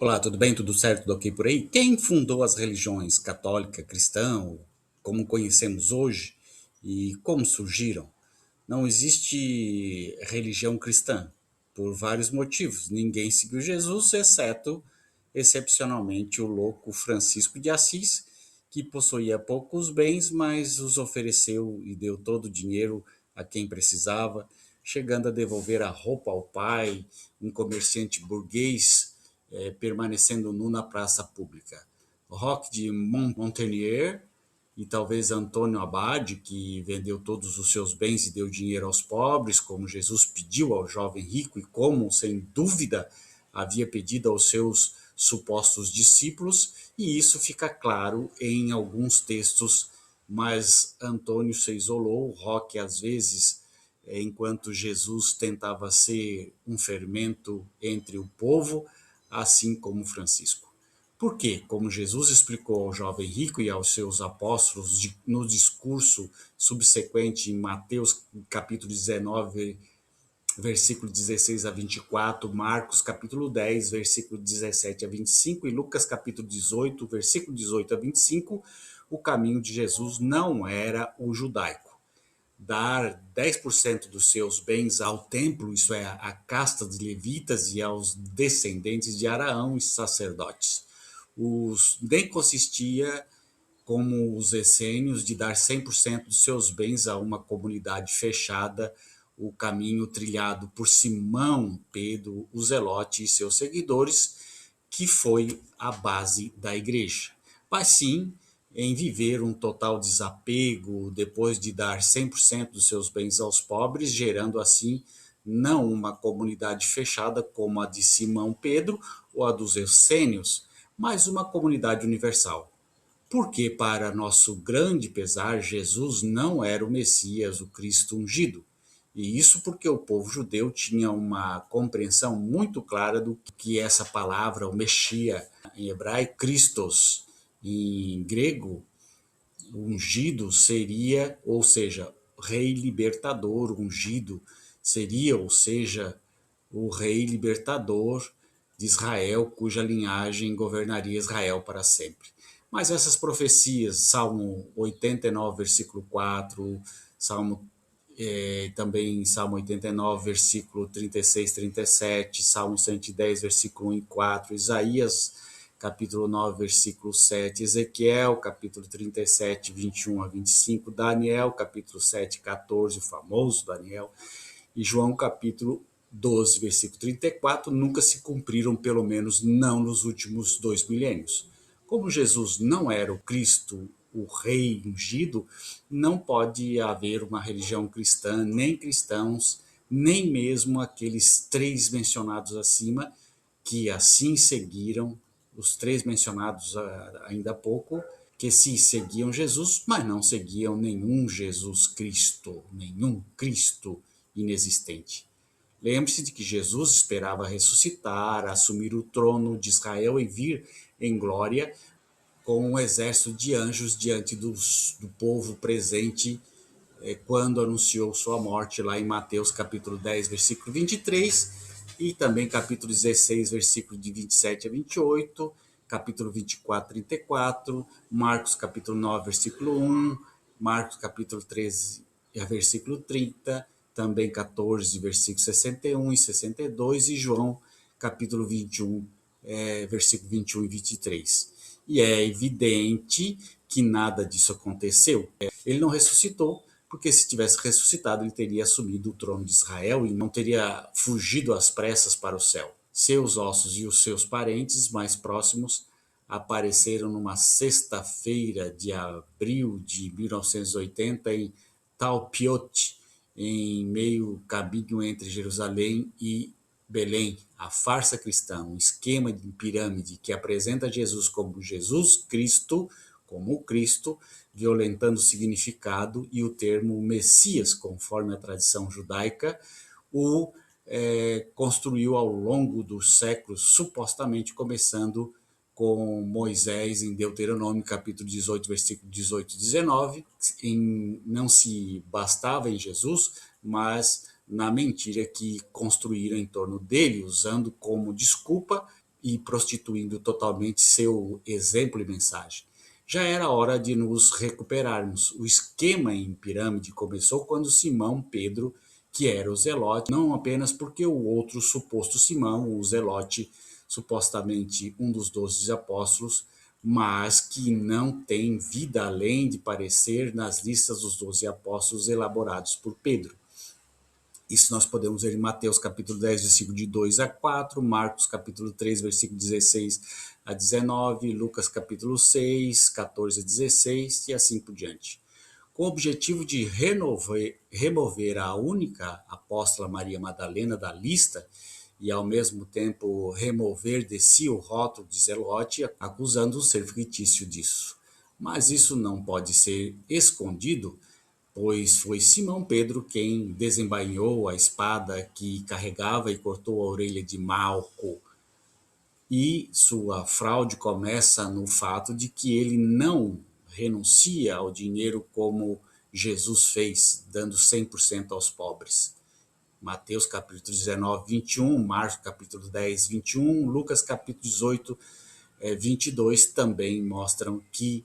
Olá, tudo bem? Tudo certo? Tudo ok por aí? Quem fundou as religiões católica, cristã, como conhecemos hoje e como surgiram? Não existe religião cristã, por vários motivos. Ninguém seguiu Jesus, exceto, excepcionalmente, o louco Francisco de Assis, que possuía poucos bens, mas os ofereceu e deu todo o dinheiro a quem precisava, chegando a devolver a roupa ao pai, um comerciante burguês, permanecendo nu na praça pública. Roque de Montpellier e talvez Antônio Abade, que vendeu todos os seus bens e deu dinheiro aos pobres, como Jesus pediu ao jovem rico e como, sem dúvida, havia pedido aos seus supostos discípulos, e isso fica claro em alguns textos, mas Antônio se isolou, Roque às vezes, enquanto Jesus tentava ser um fermento entre o povo, assim como Francisco. Por quê? Como Jesus explicou ao jovem rico e aos seus apóstolos no discurso subsequente em Mateus capítulo 19, versículo 16 a 24, Marcos capítulo 10, versículo 17 a 25 e Lucas capítulo 18, versículo 18 a 25, o caminho de Jesus não era o judaico. Dar 10% dos seus bens ao templo, isso é, à casta de levitas e aos descendentes de Araão e sacerdotes. Nem consistia, como os essênios, de dar 100% dos seus bens a uma comunidade fechada, o caminho trilhado por Simão Pedro, o Zelote e seus seguidores, que foi a base da igreja. Mas sim em viver um total desapego depois de dar 100% dos seus bens aos pobres, gerando assim não uma comunidade fechada como a de Simão Pedro ou a dos essênios, mas uma comunidade universal. Porque, para nosso grande pesar, Jesus não era o Messias, o Cristo ungido. E isso porque o povo judeu tinha uma compreensão muito clara do que essa palavra, o Messias, em hebraico, Christos, em grego, ungido seria, ou seja, rei libertador, ungido seria, ou seja, o rei libertador de Israel, cuja linhagem governaria Israel para sempre. Mas essas profecias, Salmo 89, versículo 4, Salmo também Salmo 89, versículo 36, 37, Salmo 110, versículo 1 e 4, Isaías, capítulo 9, versículo 7, Ezequiel, capítulo 37, 21 a 25, Daniel, capítulo 7, 14, o famoso Daniel, e João, capítulo 12, versículo 34, nunca se cumpriram, pelo menos não nos últimos 2 milênios. Como Jesus não era o Cristo, o Rei ungido, não pode haver uma religião cristã, nem cristãos, nem mesmo aqueles três mencionados acima, que assim seguiram, os três mencionados ainda há pouco, que se seguiam Jesus, mas não seguiam nenhum Jesus Cristo, nenhum Cristo inexistente. Lembre-se de que Jesus esperava ressuscitar, assumir o trono de Israel e vir em glória com um exército de anjos diante do povo presente quando anunciou sua morte lá em Mateus capítulo 10, versículo 23, e também capítulo 16, versículo de 27 a 28, capítulo 24, 34, Marcos capítulo 9, versículo 1, Marcos capítulo 13, versículo 30, também 14, versículo 61 e 62, e João capítulo 21, versículo 21 e 23. E é evidente que nada disso aconteceu. Ele não ressuscitou, porque se tivesse ressuscitado, ele teria assumido o trono de Israel e não teria fugido às pressas para o céu. Seus ossos e os seus parentes mais próximos apareceram numa sexta-feira de abril de 1980 em Talpiot, em meio caminho entre Jerusalém e Belém, a farsa cristã, um esquema de pirâmide que apresenta Jesus como Jesus Cristo, como o Cristo, violentando o significado e o termo Messias, conforme a tradição judaica, o construiu ao longo dos séculos, supostamente começando com Moisés em Deuteronômio, capítulo 18, versículo 18 e 19, não se bastava em Jesus, mas na mentira que construíram em torno dele, usando como desculpa e prostituindo totalmente seu exemplo e mensagem. Já era hora de nos recuperarmos. O esquema em pirâmide começou quando Simão Pedro, que era o Zelote, não apenas porque o outro suposto Simão, o Zelote, supostamente um dos 12 apóstolos, mas que não tem vida além de parecer nas listas dos 12 apóstolos elaborados por Pedro. Isso nós podemos ver em Mateus capítulo 10, versículo de 2 a 4, Marcos capítulo 3, versículo 16 a 19, Lucas capítulo 6, 14 a 16 e assim por diante. Com o objetivo de remover a única apóstola Maria Madalena da lista e ao mesmo tempo remover de si o rótulo de Zelote, acusando o ser fictício disso. Mas isso não pode ser escondido, pois foi Simão Pedro quem desembainhou a espada que carregava e cortou a orelha de Malco. E sua fraude começa no fato de que ele não renuncia ao dinheiro como Jesus fez, dando 100% aos pobres. Mateus capítulo 19, 21, Marcos capítulo 10, 21, Lucas capítulo 18, 22 também mostram que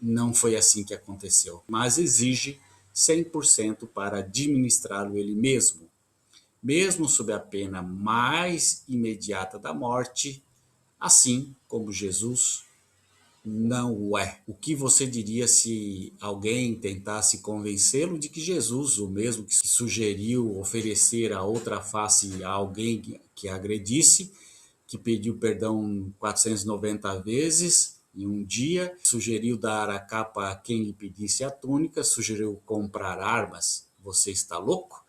não foi assim que aconteceu, mas exige 100% para administrá-lo ele mesmo. Mesmo sob a pena mais imediata da morte, assim como Jesus não o é. O que você diria se alguém tentasse convencê-lo de que Jesus, o mesmo que sugeriu oferecer a outra face a alguém que agredisse, que pediu perdão 490 vezes em um dia, sugeriu dar a capa a quem lhe pedisse a túnica, sugeriu comprar armas? Você está louco?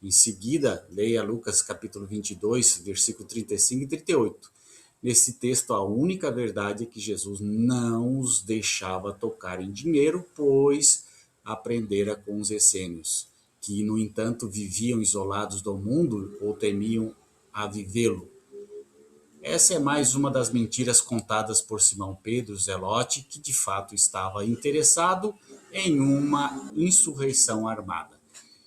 Em seguida, leia Lucas capítulo 22, versículo 35 e 38. Nesse texto, a única verdade é que Jesus não os deixava tocar em dinheiro, pois aprendera com os essênios, que, no entanto, viviam isolados do mundo ou temiam a vivê-lo. Essa é mais uma das mentiras contadas por Simão Pedro Zelote, que de fato estava interessado em uma insurreição armada.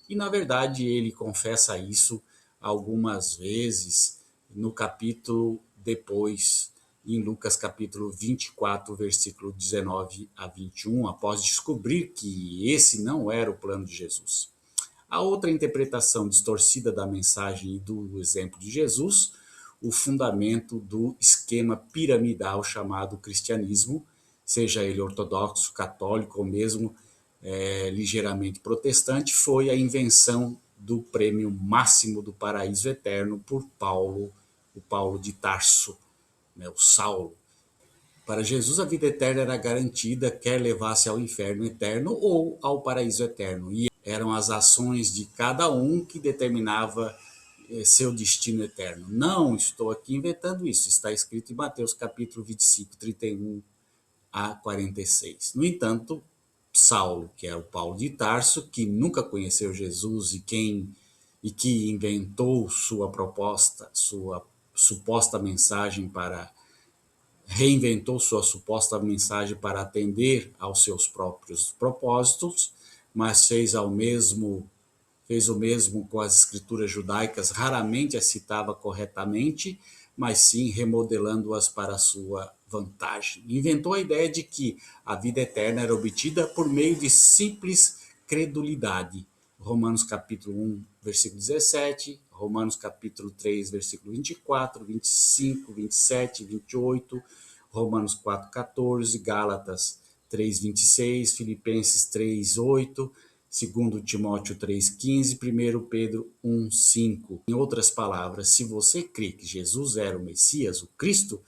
E, na verdade, ele confessa isso algumas vezes no capítulo depois, em Lucas capítulo 24, versículo 19 a 21, após descobrir que esse não era o plano de Jesus. A outra interpretação distorcida da mensagem e do exemplo de Jesus, o fundamento do esquema piramidal chamado cristianismo, seja ele ortodoxo, católico ou mesmo ligeiramente protestante, foi a invenção do prêmio máximo do paraíso eterno por Paulo, o Paulo de Tarso, o Saulo. Para Jesus, a vida eterna era garantida, quer levasse ao inferno eterno ou ao paraíso eterno. E eram as ações de cada um que determinava seu destino eterno. Não estou aqui inventando isso, está escrito em Mateus capítulo 25, 31 a 46. No entanto, Saulo, que é o Paulo de Tarso, que nunca conheceu Jesus e que inventou sua proposta, sua suposta mensagem para reinventou sua suposta mensagem para atender aos seus próprios propósitos, mas fez o mesmo com as escrituras judaicas, raramente as citava corretamente, mas sim remodelando-as para a sua vantagem. Inventou a ideia de que a vida eterna era obtida por meio de simples credulidade. Romanos capítulo 1, versículo 17, Romanos capítulo 3, versículo 24, 25, 27, 28, Romanos 4, 14, Gálatas 3, 26, Filipenses 3, 8, 2 Timóteo 3,15, 1 Pedro 1,5. Em outras palavras, se você crê que Jesus era o Messias, o Cristo,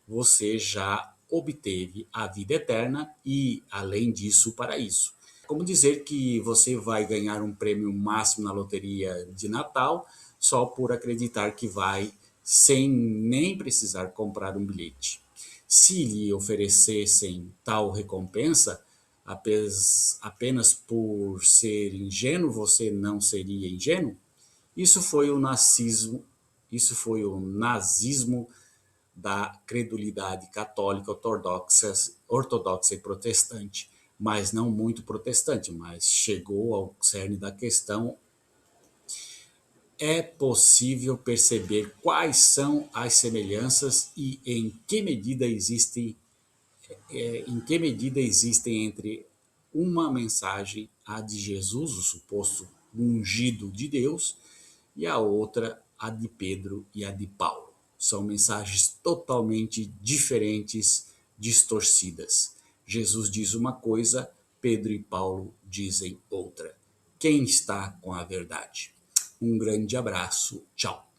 você já obteve a vida eterna e, além disso, o paraíso. Como dizer que você vai ganhar um prêmio máximo na loteria de Natal só por acreditar que vai, sem nem precisar comprar um bilhete. Se lhe oferecessem tal recompensa, apenas por ser ingênuo, você não seria ingênuo? Isso foi o nazismo da credulidade católica ortodoxa e protestante, mas não muito protestante, mas chegou ao cerne da questão. é possível perceber quais são as semelhanças e em que medida existem entre uma mensagem, a de Jesus, o suposto ungido de Deus, e a outra, a de Pedro e a de Paulo. São mensagens totalmente diferentes, distorcidas. Jesus diz uma coisa, Pedro e Paulo dizem outra. Quem está com a verdade? Um grande abraço, tchau.